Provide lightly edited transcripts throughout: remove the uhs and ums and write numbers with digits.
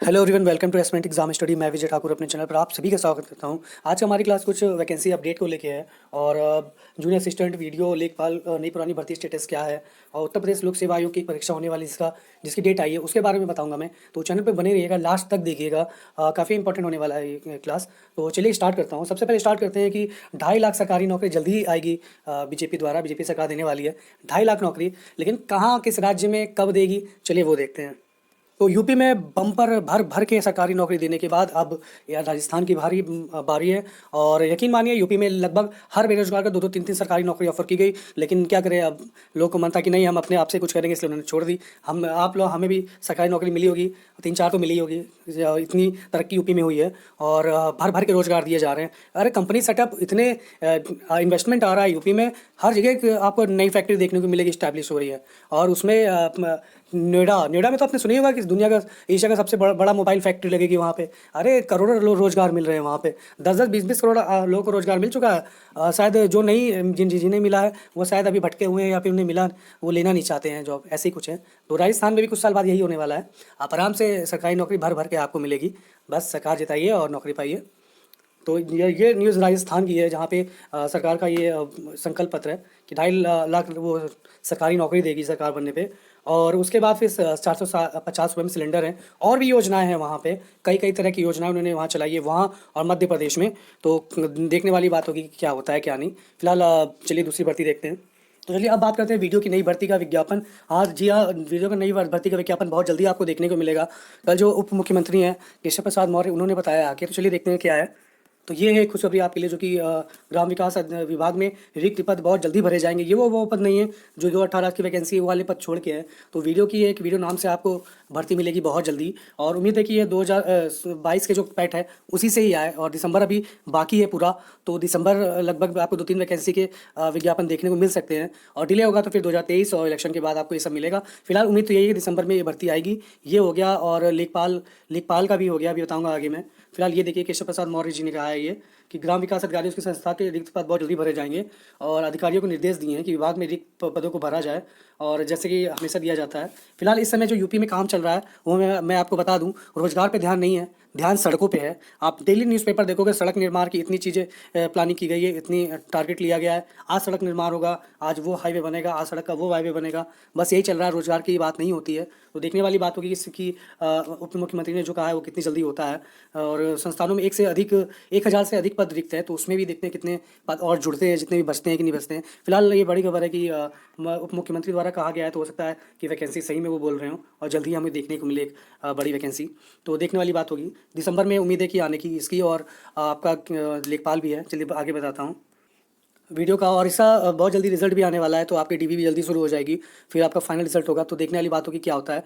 Hello everyone, welcome to assessment exam study. मैं विजय ठाकुर अपने channel पर आप सभी का स्वागत करता हूं। आज हमारी क्लास कुछ वैकेंसी अपडेट को लेके है और जूनियर असिस्टेंट वीडियो लेखपाल नई पुरानी भर्ती स्टेटस क्या है और उत्तर प्रदेश लोक सेवा आयोग की परीक्षा होने वाली जिसकी डेट आई है उसके बारे में बताऊंगा मैं। तो चैनल पर बने रहिएगा, लास्ट तक देखिएगा, काफ़ी इंपॉर्टेंट होने वाला है ये क्लास। तो चलिए स्टार्ट करता हूँ। सबसे पहले स्टार्ट करते हैं कि 2.5 लाख सरकारी नौकरी जल्दी ही आएगी बीजेपी द्वारा। बीजेपी सरकार देने वाली है 2.5 लाख नौकरी, लेकिन कहाँ किस राज्य में कब देगी चलिए वो देखते हैं। तो यूपी में बम्पर भर भर के सरकारी नौकरी देने के बाद अब यार राजस्थान की भारी बारी है। और यकीन मानिए यूपी में लगभग हर बेरोजगार को 2-2 3-3 सरकारी नौकरी ऑफर की गई, लेकिन क्या करें, अब लोग को मन था कि नहीं हम अपने आप से कुछ करेंगे, इसलिए उन्होंने छोड़ दी। हम आप लोग हमें भी सरकारी नौकरी मिली होगी, 3-4 तो मिली होगी। इतनी तरक्की यूपी में हुई है और भर भर के रोजगार दिए जा रहे हैं। अरे कंपनी सेटअप, इतने इन्वेस्टमेंट आ रहा है यूपी में, हर जगह आपको नई फैक्ट्री देखने को मिलेगी, स्टैब्लिश हो रही है। और उसमें नोएडा में तो आपने सुनी होगा कि दुनिया का एशिया का सबसे बड़ा मोबाइल फैक्ट्री लगेगी वहाँ पे। अरे करोड़ों रोजगार मिल रहे हैं वहाँ पे, 10-10 20-20 करोड़ लोगों को रोजगार मिल चुका है। शायद जो नहीं जिन्हें मिला है वो शायद अभी भटके हुए हैं या फिर उन्हें मिला, वो लेना नहीं चाहते हैं जॉब, ऐसे ही कुछ है। तो राजस्थान में भी कुछ साल बाद यही होने वाला है। आप आराम से सरकारी नौकरी भर भर के आपको मिलेगी, बस सरकार जिताइए और नौकरी पाइए। तो ये न्यूज़ राजस्थान की है, जहाँ पे सरकार का ये संकल्प पत्र है कि 2.5 लाख वो सरकारी नौकरी देगी सरकार बनने पे। और उसके बाद फिर 450 रुपये में सिलेंडर है, और भी योजनाएं हैं वहाँ पे, कई कई तरह की योजनाएं उन्होंने वहाँ चलाई है, वहाँ और मध्य प्रदेश में। तो देखने वाली बात होगी कि क्या होता है क्या नहीं। फिलहाल चलिए दूसरी भर्ती देखते हैं। तो चलिए अब बात करते हैं वीडियो की नई भर्ती का विज्ञापन। आज जी हाँ, वीडियो का नई भर्ती का विज्ञापन बहुत जल्दी आपको देखने को मिलेगा। कल जो उप मुख्यमंत्री हैं केशव प्रसाद मौर्य, उन्होंने बताया आके, तो चलिए देखते हैं क्या है। तो ये है खुशखबरी आपके लिए, जो कि ग्राम विकास विभाग में रिक्त पद बहुत जल्दी भरे जाएंगे। ये वो पद नहीं है जो 2018 की वैकेंसी वाले पद छोड़ के है। तो वीडियो की एक वीडियो नाम से आपको भर्ती मिलेगी बहुत जल्दी, और उम्मीद है कि ये 2022 के जो पैट है उसी से ही आए, और दिसंबर अभी बाकी है पूरा। तो दिसंबर लगभग आपको 2-3 वैकेंसी के विज्ञापन देखने को मिल सकते हैं, और डिले होगा तो फिर 2023 और इलेक्शन के बाद आपको ये सब मिलेगा। फिलहाल उम्मीद तो यही है दिसंबर में ये भर्ती आएगी। ये हो गया, और लेखपाल का भी हो गया, अभी बताऊंगा आगे मैं। फिलहाल ये देखिए, केशव प्रसाद मौर्य जी ने कहा है ये कि ग्राम विकास अधिकारी उसकी संस्था के रिक्त पद बहुत जल्दी भरे जाएंगे, और अधिकारियों को निर्देश दिए हैं कि विभाग में रिक्त पदों को भरा जाए, और जैसे कि हमेशा दिया जाता है। फिलहाल इस समय जो यूपी में काम चल रहा है वो मैं आपको बता दूं, रोजगार पे ध्यान नहीं है, ध्यान सड़कों पे है। आप डेली न्यूज़पेपर देखोगे, सड़क निर्माण की इतनी चीज़ें प्लानिंग की गई है, इतनी टारगेट लिया गया है। आज सड़क निर्माण होगा, आज वो हाईवे बनेगा, आज सड़क का वो हाईवे बनेगा, बस यही चल रहा है। रोजगार की बात नहीं होती है। तो देखने वाली बात होगी कि इसकी उप मुख्यमंत्री ने जो कहा है वो कितनी जल्दी होता है। और संस्थानों में 1,000 से अधिक पद रिक्त है, तो उसमें भी देखते हैं कितने पद और जुड़ते हैं, जितने भी बचते हैं कि नहीं बचते हैं। फिलहाल ये बड़ी खबर है कि उप मुख्यमंत्री द्वारा कहा गया है, तो हो सकता है कि वैकेंसी सही में वो बोल रहे हो और जल्दी हमें देखने को मिले एक बड़ी वैकेंसी। तो देखने वाली बात होगी। दिसंबर में उम्मीद है कि आने की इसकी, और आपका लेखपाल भी है। चलिए आगे बताता हूँ वीडियो का। और इसका बहुत जल्दी रिजल्ट भी आने वाला है, तो आपकी डीवी भी जल्दी शुरू हो जाएगी, फिर आपका फाइनल रिजल्ट होगा। तो देखने वाली बात होगी क्या होता है।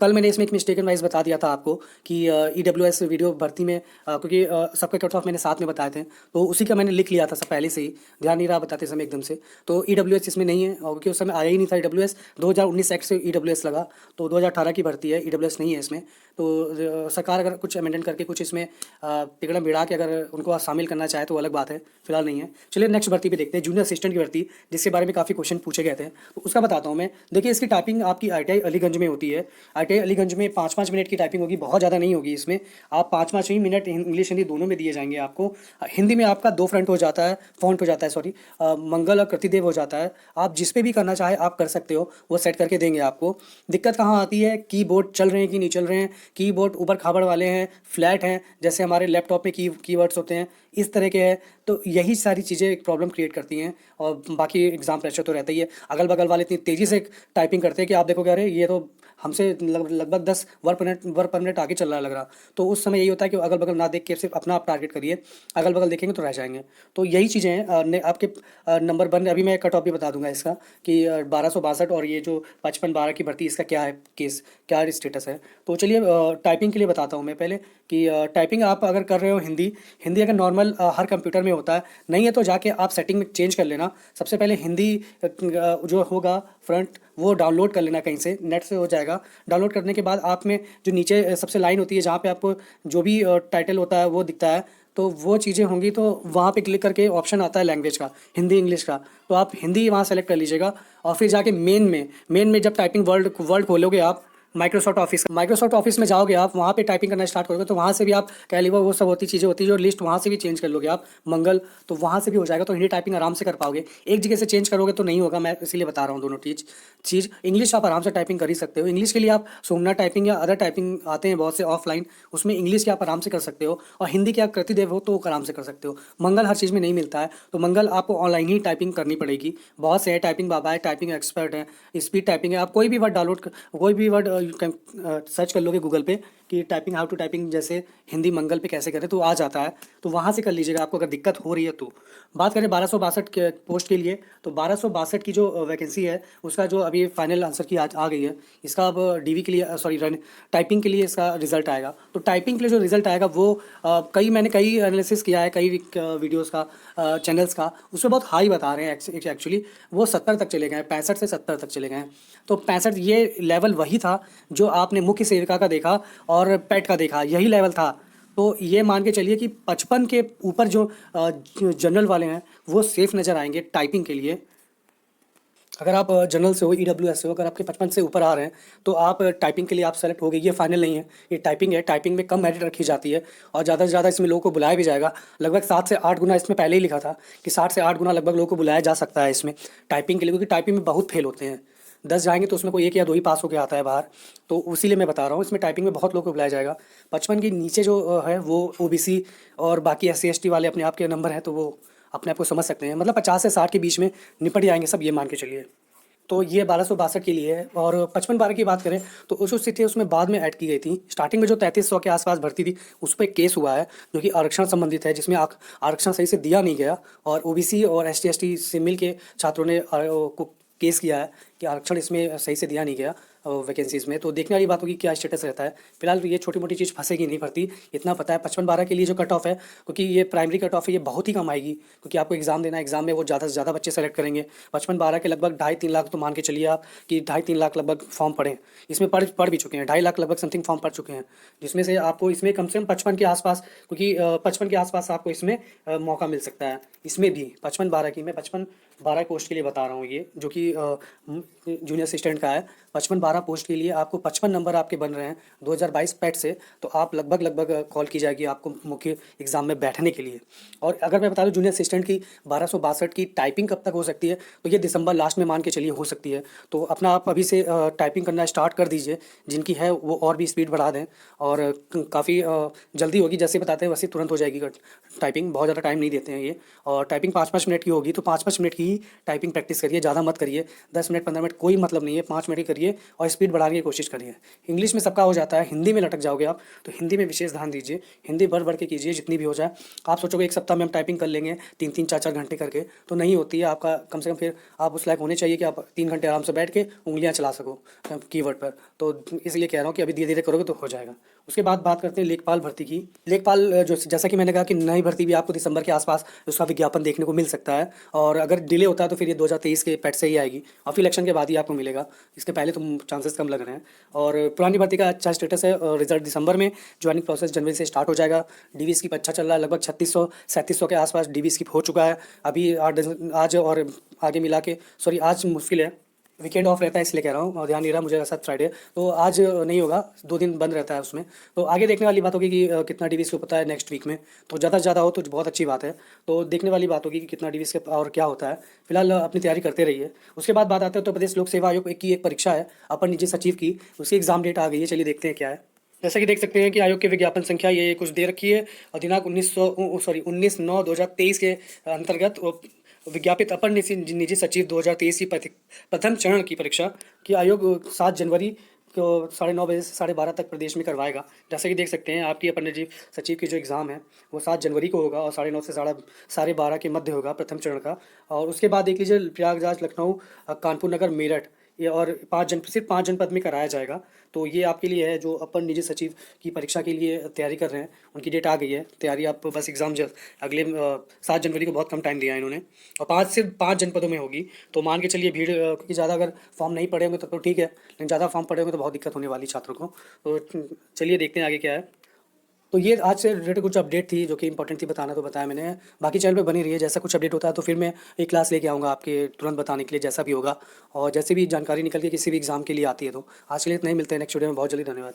कल मैंने इसमें एक मिस्टेकन वाइज बता दिया था आपको कि EWS वीडियो भर्ती में, क्योंकि सबके कट ऑफ मैंने साथ में बताए थे, तो उसी का मैंने लिख लिया था सब पहले से ही, ध्यान नहीं रहा बताते समय एकदम से। तो EWS इसमें नहीं है, और क्योंकि उस समय आया ही नहीं था EWS। 2019 एक्ट से EWS लगा, तो 2018 की भर्ती है, EWS नहीं है इसमें। तो सरकार अगर कुछ अमेंडमेंट करके कुछ इसमें तिगड़ा बिड़ा के अगर उनको शामिल करना चाहे तो अलग बात है, फिलहाल नहीं है। चलिए नेक्स्ट भर्ती पे देखते हैं, जूनियर असिस्टेंट की भर्ती, जिसके बारे में काफ़ी क्वेश्चन पूछे गए थे, तो उसका बताता हूँ मैं। देखिए इसकी टाइपिंग आपकी ITI अलीगंज में होती है। ITI अलीगंज में 5-5 मिनट की टाइपिंग होगी, बहुत ज़्यादा नहीं होगी इसमें। आप 5-5 ही मिनट इंग्लिश हिंदी दोनों में दिए जाएंगे आपको। हिंदी में आपका 2 फ्रंट हो जाता है, फॉन्ट हो जाता है, सॉरी, मंगल और कृतिदेव हो जाता है। आप जिस पे भी करना चाहे आप कर सकते हो, वो सेट करके देंगे आपको। दिक्कत कहाँ आती है, कीबोर्ड चल रहे हैं कि नहीं चल रहे हैं, कीबोर्ड ऊबड़ खाबड़ वाले हैं, फ्लैट हैं, जैसे हमारे लैपटॉप में कीवर्ड्स होते हैं, इस तरह के हैं। तो यही सारी चीज़ें एक प्रॉब्लम क्रिएट करती हैं, और बाकी एग्जाम प्रेशर तो रहता ही है। अगल बगल वाले इतनी तेज़ी से टाइपिंग करते हैं कि आप देखोगे अरे ये तो हमसे लगभग 10 वर्ड पर मिनट आगे चल रहा है लग रहा। तो उस समय यही होता है कि अगल बगल ना देख के सिर्फ अपना आप टारगेट करिए, अगल बगल देखेंगे तो रह जाएंगे। तो यही चीज़ें हैं आपके नंबर बन। अभी मैं कट ऑफ भी बता दूंगा इसका कि 1262 और ये जो 55-12 की भर्ती, इसका क्या है केस, क्या स्टेटस है। तो चलिए टाइपिंग के लिए बताता हूँ मैं पहले कि टाइपिंग आप अगर कर रहे हो हिंदी हिंदी अगर नॉर्मल हर कंप्यूटर में होता है, नहीं है तो जाके आप सेटिंग में चेंज कर लेना। सबसे पहले हिंदी जो होगा फ्रंट, वो डाउनलोड कर लेना, कहीं से नेट से हो जाएगा। डाउनलोड करने के बाद आप में जो नीचे सबसे लाइन होती है जहाँ पे आपको जो भी टाइटल होता है वो दिखता है, तो वो चीज़ें होंगी। तो वहाँ पे क्लिक करके ऑप्शन आता है लैंग्वेज का, हिंदी इंग्लिश का, तो आप हिंदी वहाँ सेलेक्ट कर लीजिएगा। और फिर जाके मेन में जब टाइपिंग वर्ड खोलोगे आप, माइक्रोसॉफ्ट ऑफिस में जाओगे आप, वहाँ पे टाइपिंग करना स्टार्ट करोगे तो वहाँ से भी आप कैलिबर वो सब होती चीज़ें होती है जो लिस्ट वहाँ से भी चेंज कर लोगे आप मंगल, तो वहाँ से भी हो जाएगा, तो हिंदी टाइपिंग आराम से कर पाओगे। एक जगह से चेंज करोगे तो नहीं होगा, मैं इसीलिए बता रहा हूँ दोनों चीज़। इंग्लिश आप आराम से टाइपिंग कर ही सकते हो, इंग्लिश के लिए आप सोमनाथ टाइपिंग या अदर टाइपिंग आते हैं बहुत से ऑफलाइन, उसमें इंग्लिश की आप आराम से कर सकते हो, और हिंदी की आप कृतिदेव हो तो आराम से कर सकते हो। मंगल हर चीज़ में नहीं मिलता है, तो मंगल आपको ऑनलाइन ही टाइपिंग करनी पड़ेगी। बहुत से है, टाइपिंग बाबा है, टाइपिंग एक्सपर्ट है, स्पीड टाइपिंग है, आप कोई भी वर्ड कोई भी वर्ड सर्च कर लोगे गूगल पे कि टाइपिंग हाउ टू टाइपिंग जैसे हिंदी मंगल पे कैसे करें तो आ जाता है, तो वहाँ से कर लीजिएगा आपको अगर दिक्कत हो रही है तो। बात करें 1262 के पोस्ट के लिए, तो 1262 की जो वैकेंसी है उसका जो अभी फाइनल आंसर की आज आ गई है, इसका अब डीवी के लिए सॉरी रन टाइपिंग के लिए इसका रिजल्ट आएगा। तो टाइपिंग के लिए जो रिजल्ट आएगा वो मैंने कई एनालिसिस किया है, कई वीडियोज़ का, चैनल्स का, उसमें बहुत हाई बता रहे हैं एक्चुअली। वो 70 तक चले गए हैं, 65 से 70 तक चले गए हैं। तो 65 ये लेवल वही था जो आपने मुख्य सेविका का देखा और पेट का देखा, यही लेवल था। तो ये मान के चलिए कि 55 के ऊपर जो जनरल वाले हैं वो सेफ नज़र आएंगे टाइपिंग के लिए। अगर आप जनरल से हो, ईडब्ल्यूएस से हो, अगर आपके 55 से ऊपर आ रहे हैं तो आप टाइपिंग के लिए आप सेलेक्ट हो गए। ये फाइनल नहीं है, ये टाइपिंग है, टाइपिंग में कम मेरिट रखी जाती है और ज़्यादा से ज़्यादा इसमें लोगों को बुलाया भी जाएगा। लगभग 7 से 8 गुना, इसमें पहले ही लिखा था कि 7 से 8 गुना लगभग लोगों को बुलाया जा सकता है इसमें टाइपिंग के लिए, क्योंकि टाइपिंग में बहुत फेल होते हैं। 10 जाएंगे तो उसमें कोई 1 या 2 ही पास होकर आता है बाहर, तो इसीलिए मैं बता रहा हूँ इसमें टाइपिंग में बहुत लोगों को बुलाया जाएगा। 55 के नीचे जो है वो ओबीसी और बाकी SC ST वाले अपने आप के नंबर हैं, तो वो अपने आप को समझ सकते हैं, मतलब 50 से 60 के बीच में निपट जाएंगे सब, ये मान के चलिए। तो ये 1262 के लिए है। और 55-12 की बात करें तो उस स्थिति उसमें बाद में ऐड की गई थी। स्टार्टिंग में जो 3300 के आसपास भर्ती थी उस पर केस हुआ है जो कि आरक्षण संबंधित है, जिसमें आरक्षण सही से दिया नहीं गया, और ओबीसी और ST ST से मिल के छात्रों ने को केस किया है कि आरक्षण इसमें सही से दिया नहीं गया वैकेंसीज में। तो देखने वाली बात होगी क्या स्टेटस रहता है। फिलहाल ये छोटी मोटी चीज़ फंसेगी नहीं भर्ती, इतना पता है। 55-12 के लिए जो कट ऑफ है, क्योंकि ये प्राइमरी कट ऑफ है, ये बहुत ही कम आएगी, क्योंकि आपको एग्जाम देना है, एग्जाम में वो ज़्यादा से ज़्यादा बच्चे सेलेक्ट करेंगे। 55-12 के लगभग 2.5-3 लाख तो मान के चलिए आप कि 2.5-3 लाख लगभग फॉर्म पड़े, इसमें पढ़ भी चुके हैं, 2.5 लाख लगभग समथिंग फॉर्म पड़ चुके हैं, जिसमें से आपको इसमें कम से कम 55 के आसपास, क्योंकि 55 के आसपास आपको इसमें मौका मिल सकता है। इसमें भी 55-12 की, मैं 55-12 पोस्ट के लिए बता रहा हूँ, ये जो कि जूनियर असिस्टेंट का है। 55-12 पोस्ट के लिए आपको 55 नंबर आपके बन रहे हैं 2022 पैट से, तो आप लगभग कॉल की जाएगी आपको मुख्य एग्जाम में बैठने के लिए। और अगर मैं बता दूं जूनियर असिस्टेंट की 1262 की टाइपिंग कब तक हो सकती है, तो ये दिसंबर लास्ट में मान के चलिए हो सकती है। तो अपना आप अभी से टाइपिंग करना स्टार्ट कर दीजिए, जिनकी है वो और भी स्पीड बढ़ा दें, और काफ़ी जल्दी होगी, जैसे बताते हैं वैसे तुरंत हो जाएगी टाइपिंग, बहुत ज़्यादा टाइम नहीं देते हैं ये। और टाइपिंग 5-5 मिनट की होगी, तो 5-5 मिनट की ही टाइपिंग प्रैक्टिस करिए, ज़्यादा मत करिए। 10 मिनट 15 मिनट कोई मतलब नहीं है, 5 मिनट ही करिए और स्पीड बढ़ाने की कोशिश करिए। इंग्लिश में सबका हो जाता है, हिंदी में लटक जाओगे आप, तो हिंदी में विशेष ध्यान दीजिए। हिंदी बढ़ के कीजिए जितनी भी हो जाए। आप सोचोगे एक सप्ताह में हम टाइपिंग कर लेंगे 3-3 4-4 घंटे करके, तो नहीं होती है। आपका कम से कम फिर आप उस लायक होने चाहिए कि आप 3 घंटे आराम से बैठ के उंगलियां चला सको कीवर्ड पर। तो इसलिए कह रहा हूँ कि अभी धीरे धीरे करोगे तो हो जाएगा। उसके बाद बात करते हैं लेखपाल भर्ती की। लेखपाल जो जैसा कि मैंने कहा कि नई भर्ती भी आपको दिसंबर के आसपास उसका विज्ञापन देखने को मिल सकता है, और अगर डिले होता है तो फिर ये 2023 के पैट से ही आएगी, और फिर इलेक्शन के बाद ही आपको मिलेगा, इसके पहले तो चांसेस कम लग रहे हैं। और पुरानी भर्ती का अच्छा स्टेटस है, रिजल्ट दिसंबर में, ज्वाइनिंग प्रोसेस जनवरी से स्टार्ट हो जाएगा। डीवी स्किप अच्छा चल रहा है, लगभग 3600-3700 के आसपास डीवी स्किप हो चुका है अभी। आज और आगे मिला के, सॉरी आज मुश्किल है, वीकेंड ऑफ रहता है इसलिए कह रहा हूँ, और ध्यान नहीं रहा मुझे ऐसा फ्राइडे, तो आज नहीं होगा, 2 दिन बंद रहता है उसमें। तो आगे देखने वाली बात होगी कि कितना डीवी स्किप होता है नेक्स्ट वीक में, तो ज़्यादा से ज़्यादा हो तो बहुत अच्छी बात है। तो देखने वाली बात होगी कि कितना डीवी स्किप और क्या होता है। फिलहाल अपनी तैयारी करते रहिए। उसके बाद बात आते हैं उत्तर प्रदेश लोक सेवा आयोग की एक परीक्षा है अपर निजी सचिव की, उसकी एग्जाम डेट आ गई है, चलिए देखते हैं क्या है। जैसा कि देख सकते हैं कि आयोग के विज्ञापन संख्या ये कुछ दे रखी है, और दिनांक 19/9/2023 के अंतर्गत विज्ञापित अपर निजी सचिव 2023 की प्रथम चरण की परीक्षा की आयोग 7 जनवरी को 9:30 बजे से 12:30 तक प्रदेश में करवाएगा। जैसे कि देख सकते हैं आपकी अपर निजी सचिव की जो एग्ज़ाम है वो 7 जनवरी को होगा, और 9:30 से 12:30 के मध्य होगा प्रथम चरण का। और उसके बाद देख लीजिए प्रयागराज, लखनऊ, कानपुर नगर, मेरठ, ये और सिर्फ 5 जनपद में कराया जाएगा। तो ये आपके लिए है जो अपर निजी सचिव की परीक्षा के लिए तैयारी कर रहे हैं, उनकी डेट आ गई है। तैयारी आप बस एग्ज़ाम अगले 7 जनवरी को बहुत कम टाइम दिया है इन्होंने, और 5 जनपदों में होगी। तो मान के चलिए भीड़, क्योंकि ज़्यादा अगर फॉर्म नहीं पड़े होंगे तो ठीक है, लेकिन ज़्यादा फॉर्म पड़े होंगे तो बहुत दिक्कत होने वाली छात्रों को। तो चलिए देखते हैं आगे क्या है। तो ये आज से रिलेटेड कुछ अपडेट थी जो कि इंपॉर्टेंट थी, बताना तो बताया मैंने। बाकी चैनल पे बनी रही है, जैसा कुछ अपडेट होता है तो फिर मैं एक क्लास लेके आऊँगा आपके तुरंत बताने के लिए, जैसा भी होगा। और जैसे भी जानकारी निकल के किसी भी एग्ज़ाम के लिए आती है तो आज के लिए इतना ही, मिलते हैं नेक्स्ट वीडियो में। बहुत जल्दी, धन्यवाद।